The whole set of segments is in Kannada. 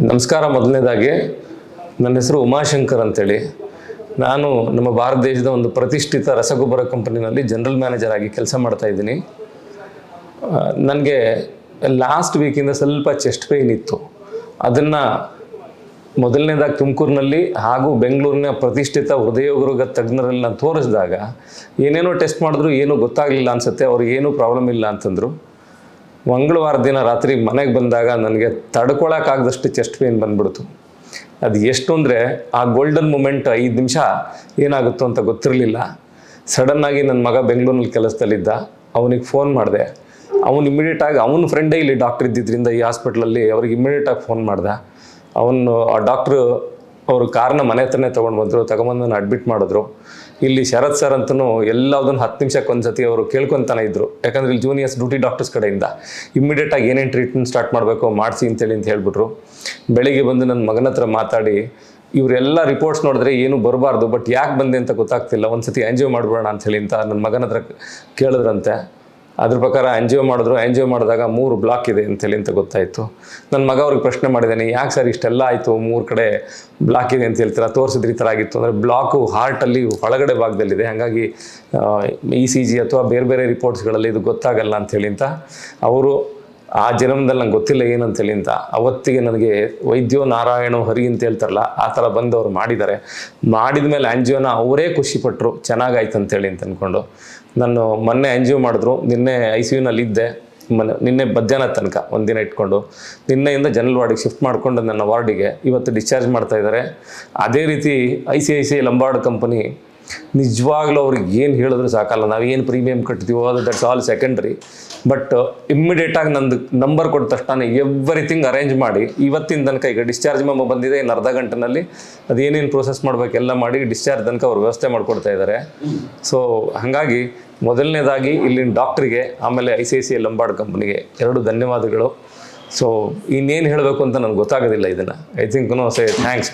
ನಮಸ್ಕಾರ. ಮೊದಲನೇದಾಗಿ ನನ್ನ ಹೆಸರು ಉಮಾಶಂಕರ್ ಅಂತೇಳಿ. ನಾನು ನಮ್ಮ ಭಾರತ ದೇಶದ ಒಂದು ಪ್ರತಿಷ್ಠಿತ ರಸಗೊಬ್ಬರ ಕಂಪನಿನಲ್ಲಿ ಜನರಲ್ ಮ್ಯಾನೇಜರ್ ಆಗಿ ಕೆಲಸ ಮಾಡ್ತಾ ಇದ್ದೀನಿ. ನನಗೆ ಲಾಸ್ಟ್ ವೀಕಿಂದ ಸ್ವಲ್ಪ ಚೆಸ್ಟ್ ಪೇಯ್ನ್ ಇತ್ತು. ಅದನ್ನು ಮೊದಲನೇದಾಗಿ ತುಮಕೂರಿನಲ್ಲಿ ಹಾಗೂ ಬೆಂಗಳೂರಿನ ಪ್ರತಿಷ್ಠಿತ ಹೃದಯರೋಗ ತಜ್ಞರಲ್ಲಿ ನಾನು ತೋರಿಸಿದಾಗ ಏನೇನೋ ಟೆಸ್ಟ್ ಮಾಡಿದ್ರು ಏನೂ ಗೊತ್ತಾಗಲಿಲ್ಲ ಅನಿಸುತ್ತೆ. ಅವ್ರಿಗೆ ಏನೂ ಪ್ರಾಬ್ಲಮ್ ಇಲ್ಲ ಅಂತಂದರು. ಮಂಗಳವಾರ ದಿನ ರಾತ್ರಿ ಮನೆಗೆ ಬಂದಾಗ ನನಗೆ ತಡ್ಕೊಳಕ್ಕಾಗದಷ್ಟು ಚೆಸ್ಟ್ ಪೇಯ್ನ್ ಬಂದ್ಬಿಡ್ತು. ಅದು ಎಷ್ಟು ಅಂದರೆ ಆ ಗೋಲ್ಡನ್ ಮೂಮೆಂಟ್ 5 ನಿಮಿಷ ಏನಾಗುತ್ತೋ ಅಂತ ಗೊತ್ತಿರಲಿಲ್ಲ. ಸಡನ್ನಾಗಿ ನನ್ನ ಮಗ ಬೆಂಗಳೂರಿನಲ್ಲಿ ಕೆಲಸದಲ್ಲಿದ್ದ. ಅವನಿಗೆ ಫೋನ್ ಮಾಡಿದೆ. ಅವನು ಇಮಿಡಿಯೇಟಾಗಿ ಅವನ ಫ್ರೆಂಡೇ ಇಲ್ಲಿ ಡಾಕ್ಟ್ರ್ ಇದ್ದಿದ್ದರಿಂದ ಈ ಹಾಸ್ಪಿಟ್ಲಲ್ಲಿ ಅವ್ರಿಗೆ ಇಮಿಡಿಯೇಟಾಗಿ ಫೋನ್ ಮಾಡ್ದೆ. ಆ ಡಾಕ್ಟ್ರು ಅವರು ಕಾರ್ನ ಮನೆ ಹತ್ರನೇ ತಗೊಂಬಂದು ನನ್ನ ಅಡ್ಮಿಟ್ ಮಾಡಿದ್ರು. ಇಲ್ಲಿ ಶರತ್ ಸರ್ ಅಂತೂ ಎಲ್ಲದನ್ನು 10 ನಿಮಿಷಕ್ಕೆ ಒಂದ್ಸತಿ ಅವರು ಕೇಳ್ಕೊತಾನೆ ಇದ್ರು. ಯಾಕಂದರೆ ಇಲ್ಲಿ ಜೂನಿಯರ್ಸ್ ಡ್ಯೂಟಿ ಡಾಕ್ಟರ್ಸ್ ಕಡೆಯಿಂದ ಇಮ್ಮಿಡಿಯೇಟಾಗಿ ಏನೇನು ಟ್ರೀಟ್ಮೆಂಟ್ ಸ್ಟಾರ್ಟ್ ಮಾಡಬೇಕು ಮಾಡಿಸಿ ಅಂತ ಹೇಳ್ಬಿಟ್ರು. ಬೆಳಿಗ್ಗೆ ಬಂದು ನನ್ನ ಮಗನ ಹತ್ರ ಮಾತಾಡಿ ಇವರೆಲ್ಲ ರಿಪೋರ್ಟ್ಸ್ ನೋಡಿದ್ರೆ ಏನೂ ಬರಬಾರ್ದು, ಬಟ್ ಯಾಕೆ ಬಂದೆ ಅಂತ ಗೊತ್ತಾಗ್ತಿಲ್ಲ, ಒಂದ್ಸತಿ ಆಂಜಿಯೋ ಮಾಡಿಬಿಡೋಣ ಅಂಥೇಳಿ ಅಂತ ನನ್ನ ಮಗನ ಹತ್ರ ಕೇಳಿದ್ರಂತೆ. ಅದ್ರ ಪ್ರಕಾರ ಆಂಜಿಯೋ ಮಾಡಿದ್ರು. ಆಂಜಿಯೋ ಮಾಡಿದಾಗ 3 ಬ್ಲಾಕ್ ಇದೆ ಅಂತ ಗೊತ್ತಾಯಿತು. ನನ್ನ ಮಗ ಅವ್ರಿಗೆ ಪ್ರಶ್ನೆ ಮಾಡಿದ್ದೇನೆ, ಯಾಕೆ ಸರ್ ಇಷ್ಟೆಲ್ಲ ಆಯಿತು, 3 ಕಡೆ ಬ್ಲಾಕ್ ಇದೆ ಅಂತ ಹೇಳ್ತೀರಾ, ತೋರಿಸಿದ್ರೆ ಈ ಥರ ಆಗಿತ್ತು ಅಂದರೆ ಬ್ಲಾಕು ಹಾರ್ಟಲ್ಲಿ ಒಳಗಡೆ ಭಾಗದಲ್ಲಿದೆ, ಹಾಗಾಗಿ ECG ಅಥವಾ ಬೇರೆ ರಿಪೋರ್ಟ್ಸ್ಗಳಲ್ಲಿ ಇದು ಗೊತ್ತಾಗಲ್ಲ ಅಂಥೇಳಿ ಅಂತ ಅವರು ಆ ಜನ್ಮದಲ್ಲಿ ನಂಗೆ ಗೊತ್ತಿಲ್ಲ ಏನಂತೇಳಿ ಅಂತ ಅವತ್ತಿಗೆ ನನಗೆ ವೈದ್ಯೋ ನಾರಾಯಣೋ ಹರಿ ಅಂತ ಹೇಳ್ತಾರಲ್ಲ ಆ ಥರ ಬಂದು ಅವ್ರು ಮಾಡಿದ ಮೇಲೆ ಆಂಜಿಯೋನ ಅವರೇ ಖುಷಿಪಟ್ಟರು, ಚೆನ್ನಾಗಾಯ್ತು ಅಂತೇಳಿ ಅಂತ ಅಂದ್ಕೊಂಡು. ನಾನು ಮೊನ್ನೆ ಆಂಜಿಯೋ ಮಾಡಿದ್ರು. ನಿನ್ನೆ ICUನಲ್ಲಿ ಇದ್ದೆ. ನಿನ್ನೆ ಮಧ್ಯಾಹ್ನ ತನಕ ಒಂದಿನ ಇಟ್ಕೊಂಡು ನಿನ್ನೆಯಿಂದ ಜನರಲ್ ವಾರ್ಡಿಗೆ ಶಿಫ್ಟ್ ಮಾಡಿಕೊಂಡು ನನ್ನ ವಾರ್ಡಿಗೆ ಇವತ್ತು ಡಿಸ್ಚಾರ್ಜ್ ಮಾಡ್ತಾಯಿದ್ದಾರೆ. ಅದೇ ರೀತಿ ICICI ಲಂಬಾರ್ಡ್ ಕಂಪನಿ ನಿಜವಾಗ್ಲೂ ಅವ್ರಿಗೆ ಏನು ಹೇಳಿದ್ರು ಸಾಕಲ್ಲ. ನಾವೇನು ಪ್ರೀಮಿಯಂ ಕಟ್ತೀವೋ ಅದು ದಟ್ಸ್ ಆಲ್ ಸೆಕೆಂಡ್ರಿ. ಬಟ್ ಇಮ್ಮಿಡಿಯೇಟಾಗಿ ನಂದು ನಂಬರ್ ಕೊಟ್ಟ ತಕ್ಷಣ ಎವ್ರಿಥಿಂಗ್ ಅರೇಂಜ್ ಮಾಡಿ ಇವತ್ತಿನ ತನಕ ಈಗ ಡಿಸ್ಚಾರ್ಜ್ ಮೆಮೊ ಬಂದಿದೆ. ಇನ್ನು ಅರ್ಧ ಗಂಟೆನಲ್ಲಿ ಅದೇನೇನು ಪ್ರೋಸೆಸ್ ಮಾಡಬೇಕೆಲ್ಲ ಮಾಡಿ ಡಿಸ್ಚಾರ್ಜ್ ತನಕ ಅವ್ರು ವ್ಯವಸ್ಥೆ ಮಾಡಿಕೊಡ್ತಾ ಇದ್ದಾರೆ. ಸೊ ಹಾಗಾಗಿ ಮೊದಲನೇದಾಗಿ ಇಲ್ಲಿನ ಡಾಕ್ಟ್ರಿಗೆ ಆಮೇಲೆ ICICI ಲಂಬಾರ್ಡ್ ಕಂಪ್ನಿಗೆ 2 ಧನ್ಯವಾದಗಳು. ಸೊ ಇನ್ನೇನು ಹೇಳಬೇಕು ಅಂತ ನನಗೆ ಗೊತ್ತಾಗೋದಿಲ್ಲ. ಇದನ್ನು ಐ ಥಿಂಕ್ ಸೇ ಥ್ಯಾಂಕ್ಸ್.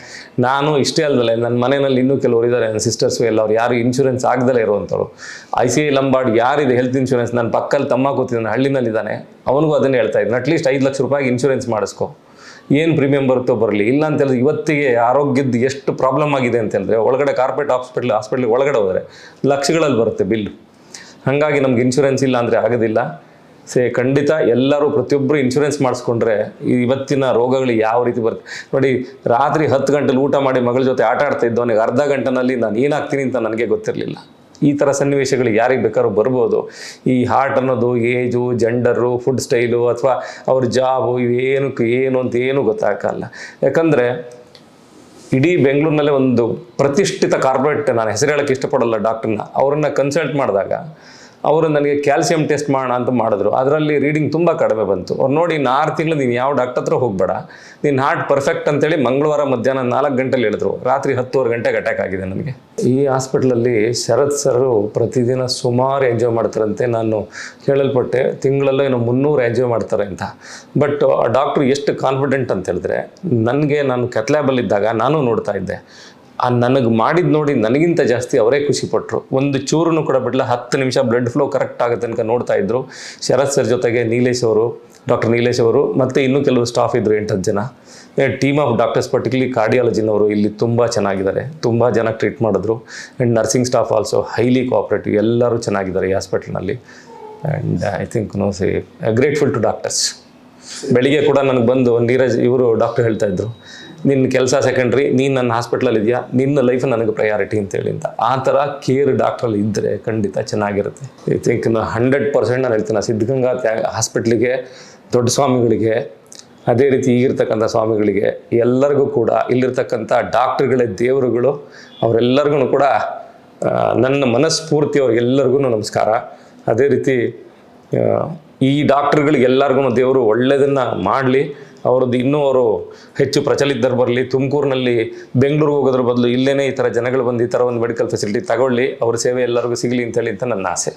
ನಾನು ಇಷ್ಟೇ ಅಲ್ಲದಲ್ಲೇ ನನ್ನ ಮನೆಯಲ್ಲಿ ಇನ್ನೂ ಕೆಲವರು ಇದ್ದಾರೆ, ನನ್ನ ಸಿಸ್ಟರ್ಸು ಎಲ್ಲ. ಅವ್ರು ಯಾರು insurance ಆಗದಲ್ಲೇ ಇರುವಂಥವ್ರು. ICICI Lombard ಯಾರಿದೆ health insurance, ನನ್ನ ಪಕ್ಕದಲ್ಲಿ ತಮ್ಮ ಕೂತಿದ್ದಾನೆ, ಹಳ್ಳಿನಲ್ಲಿದ್ದಾನೆ, ಅವನಿಗೂ ಅದನ್ನೇ ಹೇಳ್ತಾ ಇದ್ದೀನಿ. ಅಟ್ಲೀಸ್ಟ್ 5 ಲಕ್ಷ ರೂಪಾಯಿಗೆ ಇನ್ಶೂರೆನ್ಸ್ ಮಾಡಿಸ್ಕೊ, ಏನು ಪ್ರೀಮಿಯಂ ಬರುತ್ತೋ ಬರಲಿ. ಇಲ್ಲ ಅಂತೇಳಿದ್ರೆ ಇವತ್ತಿಗೆ ಆರೋಗ್ಯದ ಎಷ್ಟು ಪ್ರಾಬ್ಲಮ್ ಆಗಿದೆ ಅಂತೇಳಿದ್ರೆ ಒಳಗಡೆ ಕಾರ್ಪೊರೇಟ್ ಹಾಸ್ಪಿಟ್ಲಿಗೆ ಒಳಗಡೆ ಹೋದರೆ ಲಕ್ಷಗಳಲ್ಲಿ ಬರುತ್ತೆ ಬಿಲ್. ಹಾಗಾಗಿ ನಮ್ಗೆ ಇನ್ಶೂರೆನ್ಸ್ ಇಲ್ಲ ಅಂದರೆ ಆಗೋದಿಲ್ಲ. ಖಂಡಿತ ಎಲ್ಲರೂ ಪ್ರತಿಯೊಬ್ಬರು ಇನ್ಶೂರೆನ್ಸ್ ಮಾಡಿಸ್ಕೊಂಡ್ರೆ ಇವತ್ತಿನ ರೋಗಗಳು ಯಾವ ರೀತಿ ಬರುತ್ತೆ ನೋಡಿ. ರಾತ್ರಿ 10 ಗಂಟೆಲಿ ಊಟ ಮಾಡಿ ಮಗಳ ಜೊತೆ ಆಟ ಆಡ್ತಾ ಇದ್ದವನಿಗೆ ಅರ್ಧ ಗಂಟೆನಲ್ಲಿ ನಾನು ಏನಾಗ್ತೀನಿ ಅಂತ ನನಗೆ ಗೊತ್ತಿರಲಿಲ್ಲ. ಈ ಥರ ಸನ್ನಿವೇಶಗಳು ಯಾರಿಗೆ ಬೇಕಾದ್ರೂ ಬರ್ಬೋದು. ಈ ಹಾರ್ಟ್ ಅನ್ನೋದು ಏಜು, ಜೆಂಡರು, ಫುಡ್ ಸ್ಟೈಲು ಅಥವಾ ಅವ್ರ ಜಾಬು ಏನು ಅಂತ ಏನೂ ಗೊತ್ತಾಗಲ್ಲ. ಯಾಕಂದರೆ ಇಡೀ ಬೆಂಗಳೂರಿನಲ್ಲೇ ಒಂದು ಪ್ರತಿಷ್ಠಿತ ಕಾರ್ಪೊರೇಟ್, ನಾನು ಹೆಸರು ಹೇಳೋಕ್ಕೆ ಇಷ್ಟಪಡಲ್ಲ ಡಾಕ್ಟ್ರನ್ನ, ಅವ್ರನ್ನ ಕನ್ಸಲ್ಟ್ ಮಾಡಿದಾಗ ಅವರು ನನಗೆ ಕ್ಯಾಲ್ಸಿಯಂ ಟೆಸ್ಟ್ ಮಾಡೋಣ ಅಂತ ಮಾಡಿದ್ರು. ಅದರಲ್ಲಿ ರೀಡಿಂಗ್ ತುಂಬ ಕಡಿಮೆ ಬಂತು. ಅವ್ರು ನೋಡಿ, 6 ತಿಂಗಳು ನೀನು ಯಾವ ಡಾಕ್ಟರ್ ಹತ್ರ ಹೋಗಬೇಡ, ನಿನ್ನ ಹಾರ್ಟ್ ಪರ್ಫೆಕ್ಟ್ ಅಂತೇಳಿ ಮಂಗಳವಾರ ಮಧ್ಯಾಹ್ನ 4 ಗಂಟೆಲಿ ಹೇಳಿದ್ರು. ರಾತ್ರಿ 10:15 ಗಂಟೆಗೆ ಅಟ್ಯಾಕ್ ಆಗಿದೆ ನನಗೆ. ಈ ಹಾಸ್ಪಿಟ್ಲಲ್ಲಿ ಶರತ್ ಸರು ಪ್ರತಿದಿನ ಸುಮಾರು ಎಂಜಾಯ್ ಮಾಡ್ತಾರಂತೆ. ನಾನು ಕೇಳಲ್ಪಟ್ಟೆ ತಿಂಗಳಲ್ಲೂ ಏನೋ 300 ಎಂಜಾಯ್ ಮಾಡ್ತಾರೆ ಅಂತ. ಬಟ್ ಆ ಡಾಕ್ಟ್ರು ಎಷ್ಟು ಕಾನ್ಫಿಡೆಂಟ್ ಅಂತ ಹೇಳಿದ್ರೆ, ನಾನು ಕೆತ್ಲ್ಯಾಬಲ್ಲಿದ್ದಾಗ ನಾನು ನೋಡ್ತಾ ಇದ್ದೆ. ನನಗೆ ಮಾಡಿದ್ದು ನೋಡಿ ನನಗಿಂತ ಜಾಸ್ತಿ ಅವರೇ ಖುಷಿಪಟ್ಟರು. ಒಂದು ಚೂರನ್ನು ಕೂಡ ಬಿಡಲ್ಲ. 10 ನಿಮಿಷ ಬ್ಲಡ್ ಫ್ಲೋ ಕರೆಕ್ಟ್ ಆಗುತ್ತೆ ತನಕ ನೋಡ್ತಾ ಇದ್ರು. ಶರತ್ ಸರ್ ಜೊತೆಗೆ ಡಾಕ್ಟರ್ ನೀಲೇಶ್ ಅವರು ಮತ್ತು ಇನ್ನೂ ಕೆಲವು ಸ್ಟಾಫ್ ಇದ್ದರು, 8-10 ಜನ. ಟೀಮ್ ಆಫ್ ಡಾಕ್ಟರ್ಸ್, ಪರ್ಟಿಕ್ಯುಲರ್ಲಿ ಕಾರ್ಡಿಯಾಲಜಿನವರು ಇಲ್ಲಿ ತುಂಬ ಚೆನ್ನಾಗಿದ್ದಾರೆ. ತುಂಬ ಜನ ಟ್ರೀಟ್ ಮಾಡಿದ್ರು. And nursing staff also highly cooperative. ಎಲ್ಲರೂ ಚೆನ್ನಾಗಿದ್ದಾರೆ ಈ ಹಾಸ್ಪಿಟ್ಲ್ನಲ್ಲಿ. And I think grateful to doctors. ಬೆಳಿಗ್ಗೆ ಕೂಡ ನನಗೆ ಬಂದು ನೀರಜ್ ಇವರು ಡಾಕ್ಟರ್ ಹೇಳ್ತಾ ಇದ್ರು, ನಿನ್ನ ಕೆಲಸ ಸೆಕೆಂಡ್ರಿ, ನೀನು ನನ್ನ ಹಾಸ್ಪಿಟ್ಲಲ್ಲಿ ಇದೆಯಾ, ನಿನ್ನ ಲೈಫ್ ನನಗೆ ಪ್ರಯಾರಿಟಿ ಅಂತೇಳಿ ಅಂತ. ಆ ಥರ ಕೇರ್ ಡಾಕ್ಟ್ರಲ್ಲಿ ಇದ್ದರೆ ಖಂಡಿತ ಚೆನ್ನಾಗಿರುತ್ತೆ. ಐ ಥಿಂಕ್ 100% ನಾನು ಹೇಳ್ತೀನಿ. ಸಿದ್ಧಗಂಗಾ ಹಾಸ್ಪಿಟ್ಲಿಗೆ, ದೊಡ್ಡ ಸ್ವಾಮಿಗಳಿಗೆ, ಅದೇ ರೀತಿ ಈಗಿರ್ತಕ್ಕಂಥ ಸ್ವಾಮಿಗಳಿಗೆ, ಎಲ್ಲರಿಗೂ ಕೂಡ ಇಲ್ಲಿರ್ತಕ್ಕಂಥ ಡಾಕ್ಟ್ರುಗಳೇ ದೇವರುಗಳು. ಅವರೆಲ್ಲರಿಗೂ ಕೂಡ ನನ್ನ ಮನಸ್ಫೂರ್ತಿ ಅವ್ರಿಗೆಲ್ಲರಿಗೂ ನಮಸ್ಕಾರ. ಅದೇ ರೀತಿ ಈ ಡಾಕ್ಟ್ರುಗಳಿಗೆಲ್ಲರಿಗೂ ದೇವರು ಒಳ್ಳೆಯದನ್ನು ಮಾಡಲಿ. ಅವ್ರದ್ದು ಇನ್ನೂ ಅವರು ಹೆಚ್ಚು ಪ್ರಚಲಿತರು ಬರಲಿ. ತುಮಕೂರಿನಲ್ಲಿ ಬೆಂಗಳೂರಿಗೆ ಹೋಗೋದ್ರ ಬದಲು ಇಲ್ಲೇ ಈ ಥರ ಜನಗಳು ಬಂದು ಈ ಥರ ಒಂದು ಮೆಡಿಕಲ್ ಫೆಸಿಲಿಟಿ ತಗೊಳ್ಳಿ, ಅವ್ರ ಸೇವೆ ಎಲ್ಲರಿಗೂ ಸಿಗಲಿ ಅಂತೇಳಿ ಅಂತ ನನ್ನ ಆಸೆ.